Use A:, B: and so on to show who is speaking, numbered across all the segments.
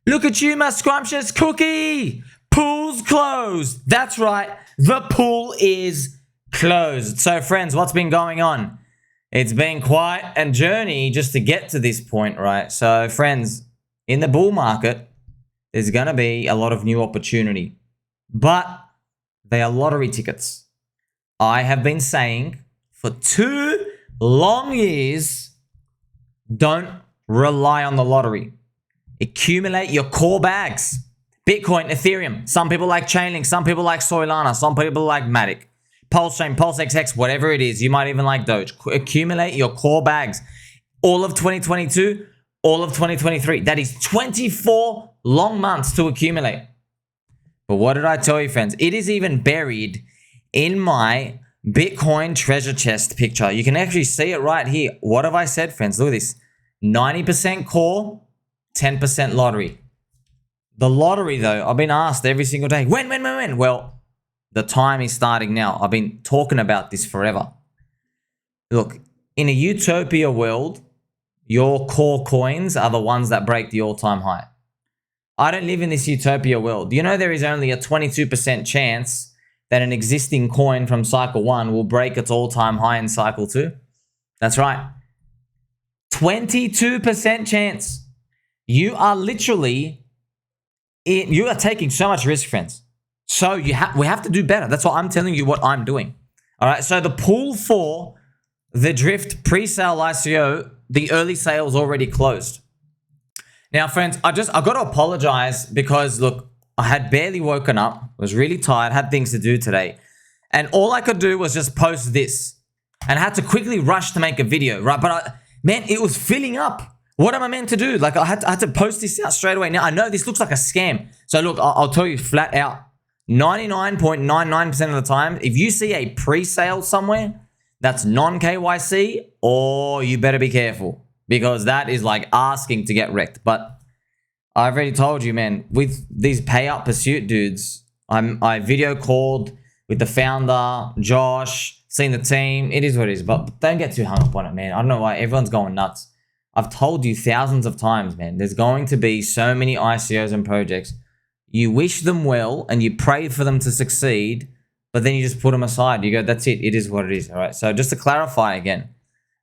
A: Look at you, my scrumptious cookie. Pool's closed. That's right. The pool is closed. So, friends, what's been going on? It's been quite a journey just to get to this point, right? So, friends, in the bull market, there's going to be a lot of new opportunity. But they are lottery tickets. I have been saying for 2 long years, don't rely on the lottery. Accumulate your core bags. Bitcoin, Ethereum. Some people like Chainlink. Some people like Solana. Some people like Matic. Pulse Chain, Pulse XX, whatever it is. You might even like Doge. Accumulate your core bags. All of 2022, all of 2023. That is 24 long months to accumulate. But what did I tell you, friends? It is even buried in my Bitcoin treasure chest picture. You can actually see it right here. What have I said, friends? Look at this. 90% core, 10% lottery. The lottery, though, I've been asked every single day, when? Well, the time is starting now. I've been talking about this forever. Look, in a utopia world, your core coins are the ones that break the all-time high. I don't live in this utopia world. You know there is only a 22% chance that an existing coin from cycle 1 will break its all-time high in cycle 2? That's right. 22% chance. You are literally, you are taking so much risk, friends. So we have to do better. That's why I'm telling you what I'm doing. All right. So the pool for the Drift pre-sale ICO, the early sales already closed. Now, friends, I got to apologize because look, I had barely woken up, was really tired, had things to do today, and all I could do was just post this, and I had to quickly rush to make a video, right? But man, it was filling up. What am I meant to do? Like I had to post this out straight away. Now I know this looks like a scam, so look, I'll tell you flat out, 99.99% of the time, if you see a pre-sale somewhere that's non-KYC, or you better be careful. Because that is like asking to get wrecked. But I've already told you, man, with these Payout Pursuit dudes, I video called with the founder, Josh, seen the team. It is what it is. But don't get too hung up on it, man. I don't know why everyone's going nuts. I've told you thousands of times, man. There's going to be so many ICOs and projects. You wish them well and you pray for them to succeed, but then you just put them aside. You go, that's it. It is what it is. All right. So just to clarify again.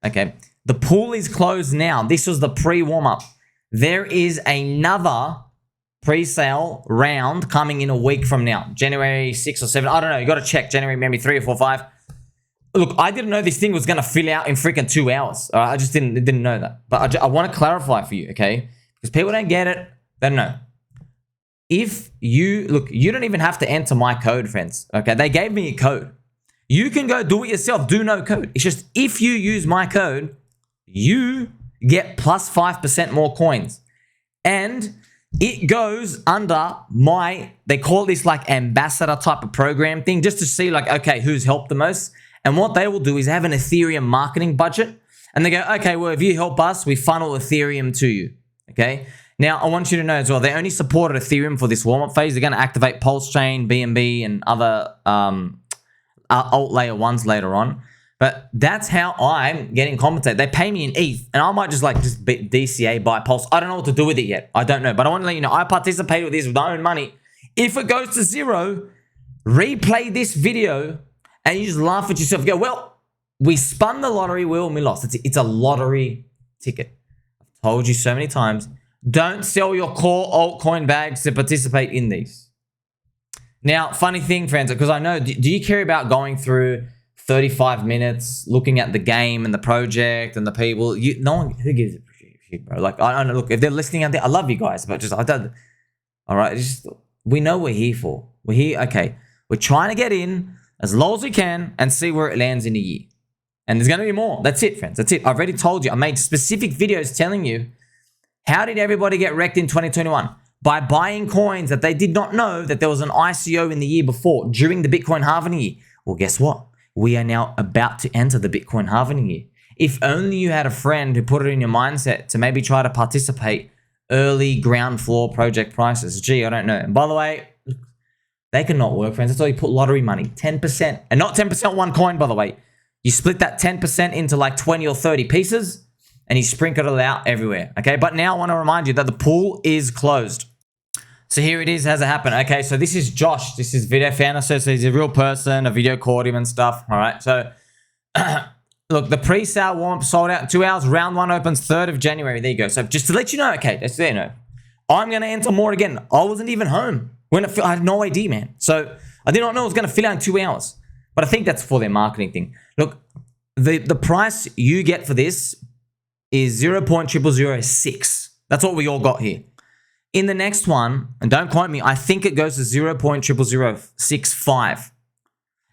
A: Okay. The pool is closed now. This was the pre-warm-up. There is another pre-sale round coming in a week from now. January 6 or 7. I don't know. You got to check. January maybe 3 or 4 or 5. Look, I didn't know this thing was going to fill out in freaking 2 hours. I just didn't know that. But I want to clarify for you, okay? Because people don't get it. They don't know. If you... Look, you don't even have to enter my code, friends. Okay? They gave me a code. You can go do it yourself. Do no code. It's just if you use my code... you get plus 5% more coins. And it goes under my, they call this like ambassador type of program thing, just to see like, okay, who's helped the most. And what they will do is have an Ethereum marketing budget. And they go, okay, well, if you help us, we funnel Ethereum to you. Okay. Now, I want you to know as well, they only supported Ethereum for this warm-up phase. They're going to activate Pulse Chain, BNB, and other alt layer ones later on. But that's how I'm getting compensated. They pay me in ETH, and I might just DCA buy Pulse. I don't know what to do with it yet. I don't know. But I want to let you know, I participate with this with my own money. If it goes to 0, replay this video, and you just laugh at yourself. Go, well, we spun the lottery wheel and we lost. It's a lottery ticket. I've told you so many times. Don't sell your core altcoin bags to participate in these. Now, funny thing, friends, because I know, do you care about going through 35 minutes looking at the game and the project and the people? No one, who gives a shit, bro? Like, I don't know. Look, if they're listening out there, I love you guys, but just, I don't. All right. Just, we know we're here for. We're here. Okay. We're trying to get in as low as we can and see where it lands in a year. And there's going to be more. That's it, friends. That's it. I've already told you. I made specific videos telling you how did everybody get wrecked in 2021? By buying coins that they did not know that there was an ICO in the year before during the Bitcoin halving year. Well, guess what? We are now about to enter the Bitcoin halving year. If only you had a friend who put it in your mindset to maybe try to participate early ground floor project prices. Gee, I don't know. And by the way, they cannot work, friends. That's why you put lottery money, 10%. And not 10% one coin, by the way. You split that 10% into like 20 or 30 pieces, and he sprinkled it out everywhere. Okay, but now I want to remind you that the pool is closed. So here it is, has it happened? Okay, so this is Josh. This is Video Founder. So he's a real person. A video called him and stuff. All right, so look, the pre-sale warm-up sold out in 2 hours. Round 1 opens 3rd of January. There you go. So just to let you know, okay, just so you know, I'm going to enter more again. I wasn't even home when I had no idea, man. So I did not know it was going to fill out in 2 hours. But I think that's for their marketing thing. Look, the price you get for this is 0.0006. That's what we all got here. In the next one, and don't quote me, I think it goes to 0.0065.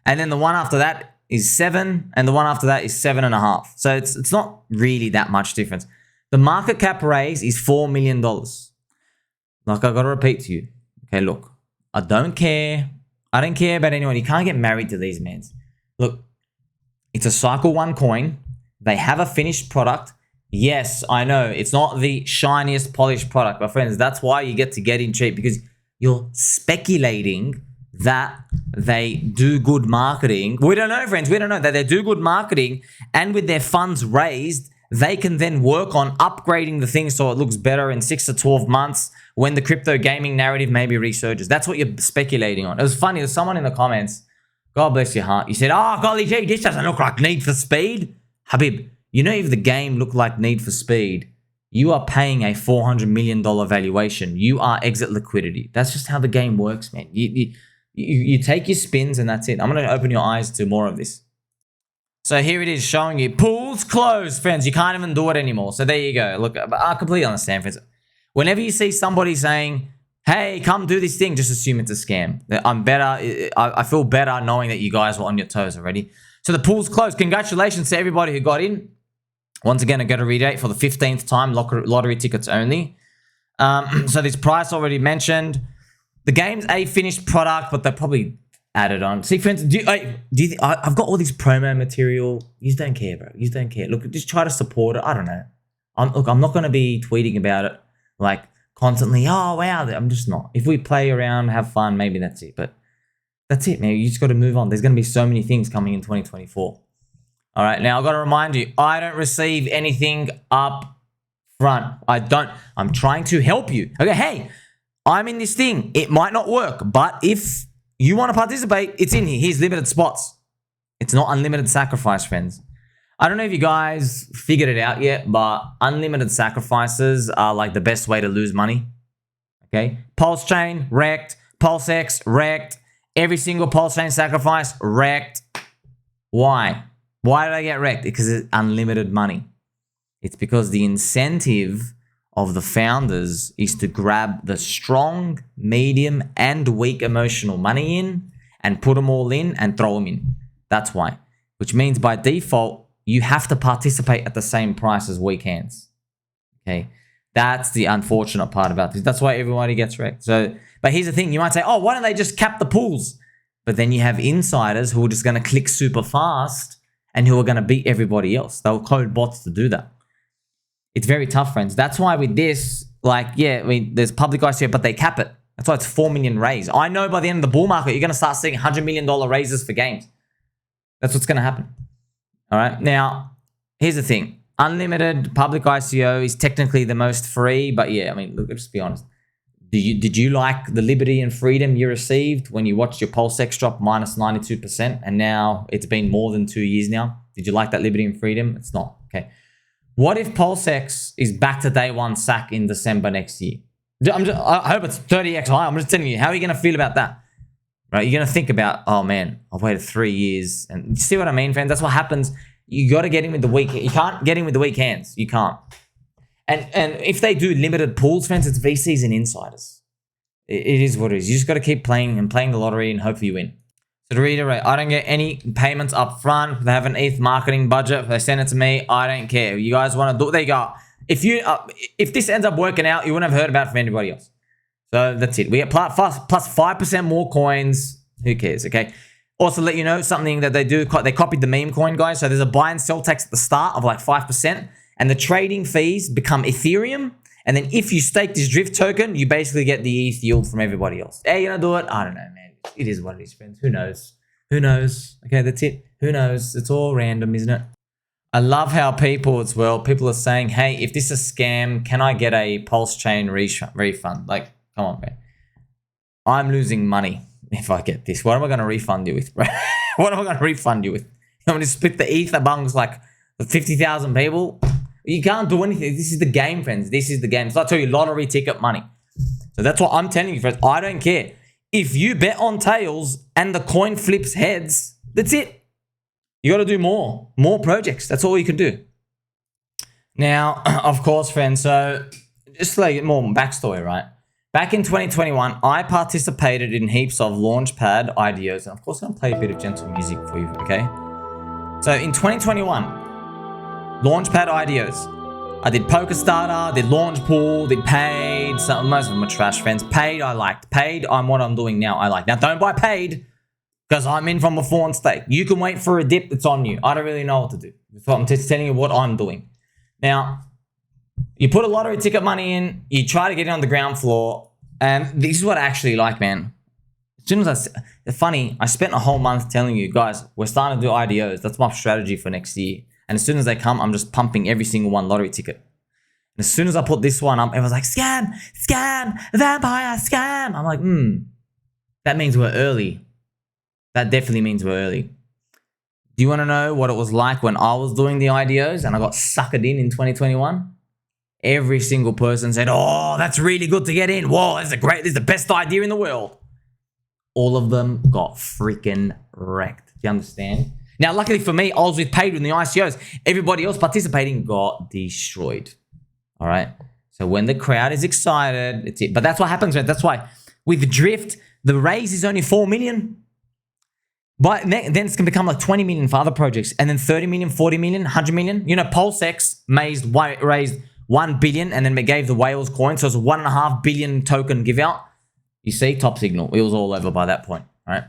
A: And then the one after that is 7, and the one after that is 7.5. So it's not really that much difference. The market cap raise is $4 million. Like I got to repeat to you. Okay, look, I don't care. I don't care about anyone. You can't get married to these men. Look, it's a cycle 1 coin. They have a finished product. Yes, I know it's not the shiniest polished product, my friends. That's why you get to get in cheap, because you're speculating that they do good marketing. We don't know, friends. We don't know that they do good marketing, and with their funds raised, they can then work on upgrading the thing so it looks better in 6 to 12 months when the crypto gaming narrative maybe resurges. That's what you're speculating on. It was funny. There's someone in the comments, God bless your heart. You said, oh, golly gee, this doesn't look like Need for Speed. Habib, you know, if the game looked like Need for Speed, you are paying a $400 million valuation. You are exit liquidity. That's just how the game works, man. You take your spins and that's it. I'm going to open your eyes to more of this. So here it is showing you pools closed, friends. You can't even do it anymore. So there you go. Look, I completely understand, friends. Whenever you see somebody saying, hey, come do this thing, just assume it's a scam. I'm better. I feel better knowing that you guys were on your toes already. So the pool's closed. Congratulations to everybody who got in. Once again, I got to reiterate for the 15th time, lottery tickets only. So this price already mentioned. The game's a finished product, but they probably added on. See, friends, I've got all this promo material. You don't care, bro. You don't care. Look, just try to support it. I don't know. I'm not going to be tweeting about it like constantly. Oh, wow. I'm just not. If we play around, have fun, maybe that's it. But that's it, man. You just got to move on. There's going to be so many things coming in 2024. All right. Now, I've got to remind you, I don't receive anything up front. I don't. I'm trying to help you. Okay, hey, I'm in this thing. It might not work, but if you want to participate, it's in here. Here's limited spots. It's not unlimited sacrifice, friends. I don't know if you guys figured it out yet, but unlimited sacrifices are like the best way to lose money. Okay? Pulse chain, wrecked. Pulse X, wrecked. Every single pulse chain sacrifice, wrecked. Why? Why did I get wrecked? Because it's unlimited money. It's because the incentive of the founders is to grab the strong, medium, and weak emotional money in and put them all in and throw them in. That's why. Which means by default, you have to participate at the same price as weak hands. Okay? That's the unfortunate part about this. That's why everybody gets wrecked. So, but here's the thing. You might say, oh, why don't they just cap the pools? But then you have insiders who are just going to click super fast and who are going to beat everybody else. They'll code bots to do that. It's very tough, friends. That's why with this, like, yeah, I mean, there's public ICO, but they cap it. That's why it's 4 million raise. I know by the end of the bull market, you're going to start seeing $100 million raises for games. That's what's going to happen. All right. Now, here's the thing. Unlimited public ICO is technically the most free, but yeah, I mean, look, let's be honest. Did you like the liberty and freedom you received when you watched your Pulse X drop minus 92%, and now it's been more than 2 years now? Did you like that liberty and freedom? It's not. Okay. What if Pulse X is back to day one sack in December next year? I hope it's 30x high. I'm just telling you, how are you going to feel about that? Right? You're going to think about, oh man, I've waited 3 years. And you see what I mean, friends? That's what happens. You got to get in with the weak. You can't get in with the weak hands. You can't. And if they do limited pools, friends, it's VCs and insiders. It is what it is. You just got to keep playing and playing the lottery and hopefully you win. So to reiterate, I don't get any payments up front. They have an ETH marketing budget. If they send it to me, I don't care. You guys want to do it? There you go. If this ends up working out, you wouldn't have heard about it from anybody else. So that's it. We get plus 5% more coins. Who cares? Okay. Also, let you know something that they do. They copied the meme coin, guys. So there's a buy and sell tax at the start of like 5%. And the trading fees become Ethereum. And then if you stake this drift token, you basically get the ETH yield from everybody else. Hey, you gonna do it? I don't know, man. It is what it is, friends. Who knows? Who knows? Okay, that's it. Who knows? It's all random, isn't it? I love how people as well, people are saying, hey, if this is a scam, can I get a pulse chain refund? Like, come on, man. I'm losing money if I get this. What am I going to refund you with, bro? What am I going to refund you with? I'm going to split the ether bungs like 50,000 people? You can't do anything. This is the game, friends. This is the game. So I tell you, lottery ticket money. So that's what I'm telling you, friends. I don't care. If you bet on tails and the coin flips heads, that's it. You got to do more projects. That's all you can do. Now, of course, friends, so just like more backstory, right? Back in 2021, I participated in heaps of Launchpad IDOs. And of course, I'm going to play a bit of gentle music for you, okay? So in 2021, Launchpad IDOs. I did Poker Starter, did Launch Pool, did Paid. Most of them are trash, friends. Paid, I liked. Paid, I'm what I'm doing now. I like. Now, don't buy Paid because I'm in from before and stake. You can wait for a dip that's on you. I don't really know what to do. So I'm just telling you what I'm doing. Now, you put a lottery ticket money in, you try to get it on the ground floor, and this is what I actually like, man. As soon as it's funny, I spent a whole month telling you guys, we're starting to do IDOs. That's my strategy for next year. And as soon as they come, I'm just pumping every single one lottery ticket. And as soon as I put this one up, everyone's like, scam, scam, vampire, scam. I'm like, that means we're early. That definitely means we're early. Do you want to know what it was like when I was doing the IDOs and I got suckered in 2021? Every single person said, oh, that's really good to get in. Whoa, this is the best idea in the world. All of them got freaking wrecked. Do you understand? Now, luckily for me, I was with Paid in the ICOs. Everybody else participating got destroyed. All right? So when the crowd is excited, it's it. But that's what happens, man. That's why with Drift, the raise is only 4 million. But then it's going to become like 20 million for other projects. And then 30 million, 40 million, 100 million. You know, PulseX raised 1 billion and then they gave the whales coin. So it's a 1.5 billion token give out. You see, top signal. It was all over by that point, right?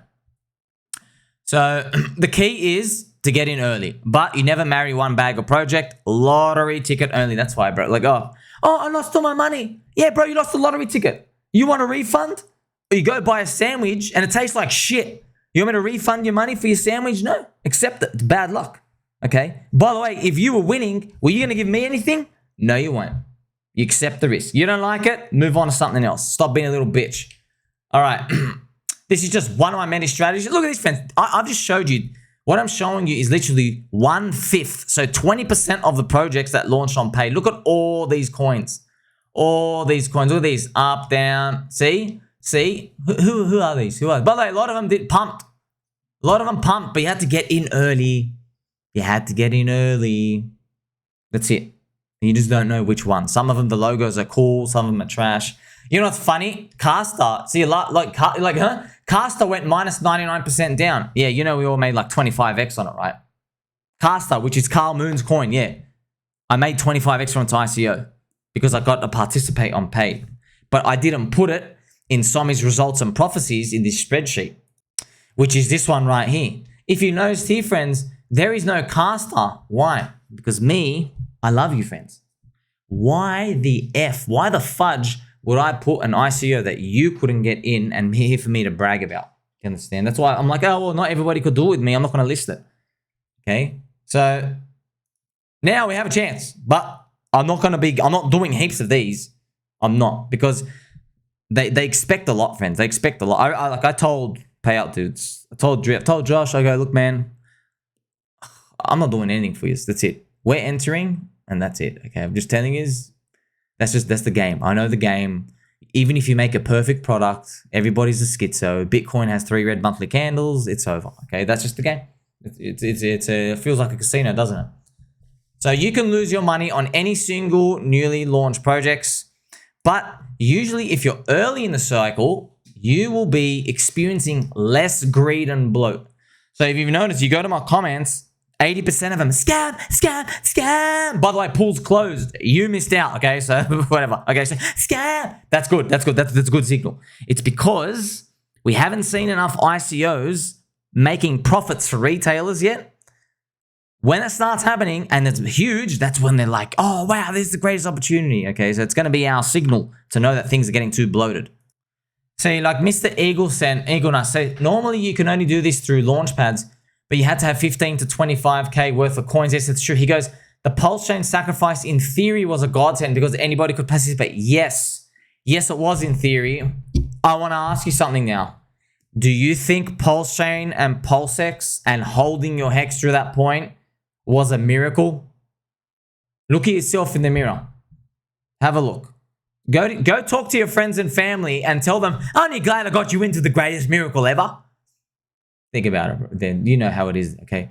A: So the key is to get in early, but you never marry one bag of project. Lottery ticket only. That's why, bro. Like, oh, I lost all my money. Yeah, bro, you lost the lottery ticket. You want a refund? Or you go buy a sandwich and it tastes like shit. You want me to refund your money for your sandwich? No, accept it. It's bad luck. Okay. By the way, if you were winning, were you going to give me anything? No, you won't. You accept the risk. You don't like it? Move on to something else. Stop being a little bitch. All right. This is just one of my many strategies. Look at this, friends. I've just showed you. What I'm showing you is literally 1/5. So 20% of the projects that launched on Paid. Look at all these coins. All these coins. Look at these. Up, down. See? See? Who are these? Who are? By the way, a lot of them did pumped. A lot of them pumped, but you had to get in early. You had to get in early. That's it. You just don't know which one. Some of them, the logos are cool. Some of them are trash. You know what's funny? Kasta. See, a lot like Kasta went minus 99% down. Yeah, you know we all made like 25x on it, right? Kasta, which is Carl Moon's coin. Yeah, I made 25x on its ICO because I got to participate on Paid, but I didn't put it in sommi's results and prophecies in this spreadsheet, which is this one right here. If you noticed here, friends, there is no Kasta. Why? Because me, I love you, friends. Why the F? Why the fudge would I put an ICO that you couldn't get in and here for me to brag about? You understand? That's why I'm like, oh, well, not everybody could do it with me. I'm not going to list it. Okay? So now we have a chance, but I'm not doing heaps of these. I'm not, because they expect a lot, friends. They expect a lot. I told Payout dudes, I told Josh, I go, look, man, I'm not doing anything for you. That's it. We're entering and that's it. Okay. I'm just telling you, that's the game. I know the game. Even if you make a perfect product, everybody's a schizo. Bitcoin has 3 red monthly candles. It's over. Okay, that's just the game. It feels like a casino, doesn't it? So you can lose your money on any single newly launched projects, but usually if you're early in the cycle, you will be experiencing less greed and bloat. So if you've noticed, you go to my comments, 80% of them, scam, scam, scam. By the way, pool's closed. You missed out, okay? So whatever. Okay, so scam. That's good. That's good. That's a good signal. It's because we haven't seen enough ICOs making profits for retailers yet. When it starts happening and it's huge, that's when they're like, oh, wow, this is the greatest opportunity. Okay, so it's going to be our signal to know that things are getting too bloated. See, like Mr. Eagle said, normally you can only do this through launchpads, but you had to have 15 to 25K worth of coins. Yes, it's true. He goes, the pulse chain sacrifice in theory was a godsend because anybody could participate. Yes. Yes, it was in theory. I want to ask you something now. Do you think pulse chain and pulsex and holding your hex through that point was a miracle? Look at yourself in the mirror. Have a look. Go talk to your friends and family and tell them, aren't you glad I got you into the greatest miracle ever? Think about it. Then you know how it is, okay?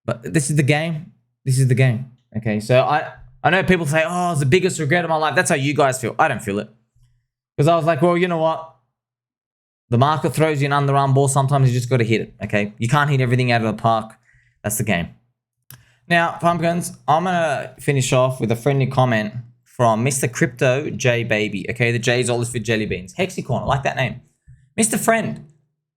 A: But this is the game. This is the game, okay? So I know people say, oh, it's the biggest regret of my life. That's how you guys feel. I don't feel it. Because I was like, well, you know what? The market throws you an underarm ball. Sometimes you just got to hit it, okay? You can't hit everything out of the park. That's the game. Now, pumpkins, I'm going to finish off with a friendly comment from Mr. Crypto J Baby. Okay, the J is always for jelly beans. Hexicorn, I like that name. Mr. Friend,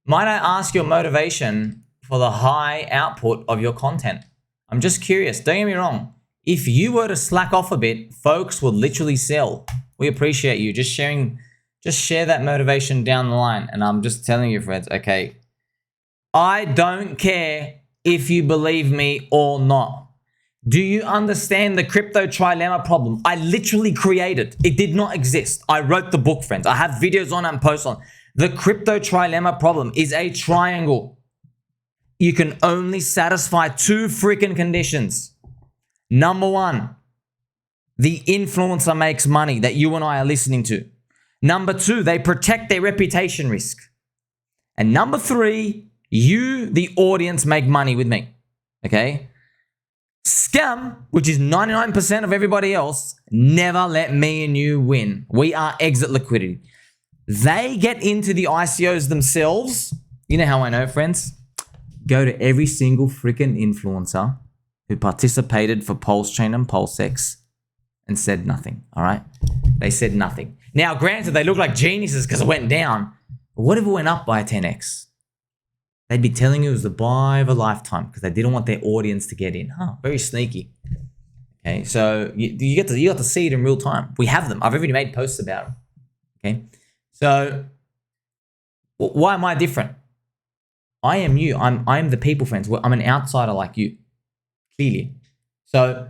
A: might I ask your motivation for the high output of your content? I'm just curious. Don't get me wrong. If you were to slack off a bit, folks would literally sell. We appreciate you. Just share that motivation down the line. And I'm just telling you, friends, okay, I don't care if you believe me or not. Do you understand the crypto trilemma problem? I literally created. It did not exist. I wrote the book, friends. I have videos on it and posts on. The crypto trilemma problem is a triangle. You can only satisfy two freaking conditions. Number one, the influencer makes money that you and I are listening to. Number two, they protect their reputation risk. And number three, you, the audience, make money with me. Okay? Scam, which is 99% of everybody else, never let me and you win. We are exit liquidity. They get into the ICOs themselves. You know how I know, friends? Go to every single freaking influencer who participated for Pulse Chain and PulseX and said nothing, all right? They said nothing. Now, granted, they look like geniuses because it went down. But what if it went up by 10x? They'd be telling you it was the buy of a lifetime because they didn't want their audience to get in. Huh, very sneaky. Okay, so you got to see it in real time. We have them. I've already made posts about them. Okay, so why am I different? I am you. I'm the people, friends. I'm an outsider like you, clearly. So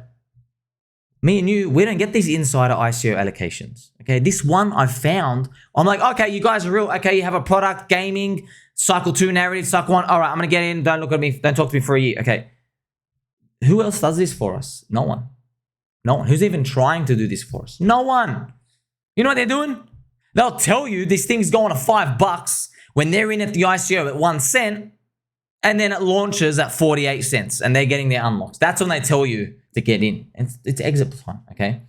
A: me and you, we don't get these insider ICO allocations. Okay, this one I found. I'm like, okay, you guys are real. Okay, you have a product, gaming, cycle 2 narrative, cycle 1. All right, I'm going to get in. Don't look at me. Don't talk to me for a year. Okay. Who else does this for us? No one. No one. Who's even trying to do this for us? No one. You know what they're doing? They'll tell you this thing's going to $5 when they're in at the ICO at 1 cent and then it launches at 48 cents and they're getting their unlocks. That's when they tell you to get in. It's exit time, okay?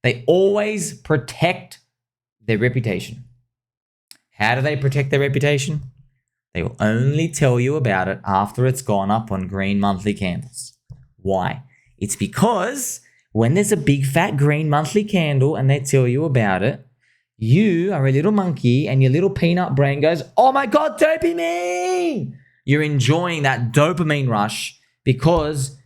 A: They always protect their reputation. How do they protect their reputation? They will only tell you about it after it's gone up on green monthly candles. Why? It's because when there's a big fat green monthly candle and they tell you about it, you are a little monkey and your little peanut brain goes, oh my God, dopamine! You're enjoying that dopamine rush because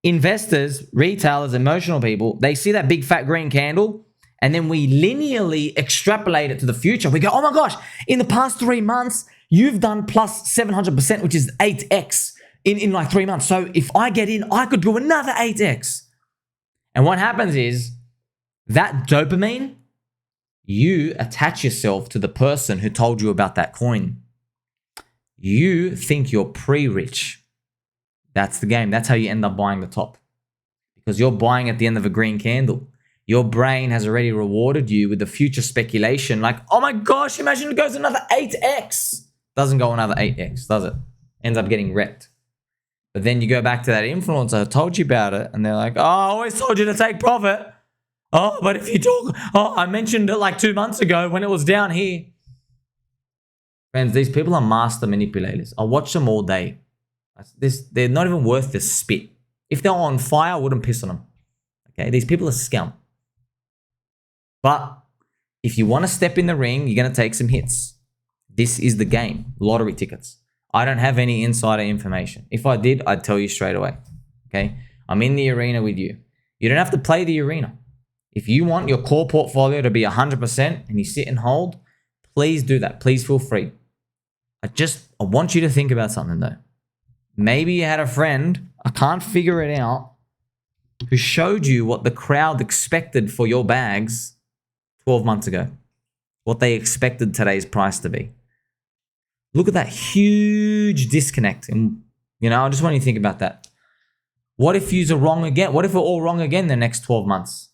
A: investors, retailers, emotional people, they see that big fat green candle and then we linearly extrapolate it to the future. We go, oh my gosh, in the past 3 months, you've done plus 700%, which is 8x in like 3 months. So if I get in, I could do another 8x. And what happens is that dopamine, you attach yourself to the person who told you about that coin. You think you're pre-rich. That's the game. That's how you end up buying the top. Because you're buying at the end of a green candle. Your brain has already rewarded you with the future speculation like, oh my gosh, imagine it goes another 8x. Doesn't go another 8x, does it? Ends up getting wrecked. But then you go back to that influencer who told you about it and they're like, oh, I always told you to take profit. Oh, but if you talk, oh, I mentioned it like 2 months ago when it was down here. Friends, these people are master manipulators. I watch them all day. They're not even worth the spit. If they were on fire, I wouldn't piss on them. Okay, these people are scum. But if you want to step in the ring, you're going to take some hits. This is the game. Lottery tickets. I don't have any insider information. If I did, I'd tell you straight away. Okay, I'm in the arena with you. You don't have to play the arena. If you want your core portfolio to be 100% and you sit and hold, please do that. Please feel free. I want you to think about something though. maybe you had a friend, I can't figure it out, who showed you what the crowd expected for your bags 12 months ago. What they expected today's price to be. Look at that huge disconnect. And, you know, I just want you to think about that. What if you're wrong again? What if we're all wrong again the next 12 months?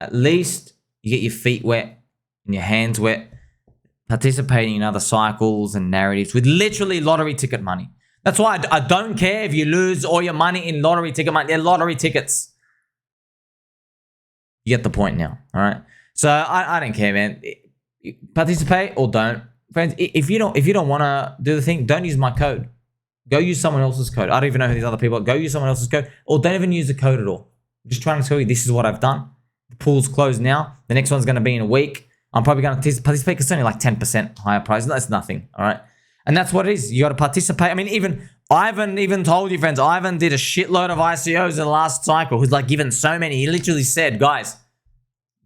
A: At least you get your feet wet and your hands wet, participating in other cycles and narratives with literally lottery ticket money. That's why I don't care if you lose all your money in lottery ticket money. They're lottery tickets. You get the point now, all right? So I don't care, man. Participate or don't. Friends, if you don't want to do the thing, don't use my code. Go use someone else's code. I don't even know who these other people are. Go use someone else's code, or don't even use the code at all. I'm just trying to tell you this is what I've done. The pool's closed now. The next one's going to be in a week. I'm probably going to participate because it's only like 10% higher price. That's nothing, all right? And that's what it is. You got to participate. I mean, even Ivan even told you, friends, Ivan did a shitload of ICOs in the last cycle. Who's like given so many. He literally said, guys,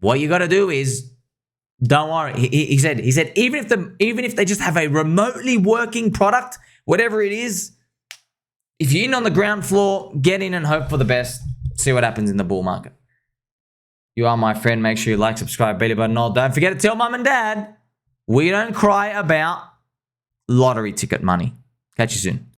A: what you got to do is, don't worry. He said, even if they just have a remotely working product, whatever it is, if you're in on the ground floor, get in and hope for the best. See what happens in the bull market. You are my friend. Make sure you like, subscribe, belly button, all. Don't forget to tell mum and dad we don't cry about lottery ticket money. Catch you soon.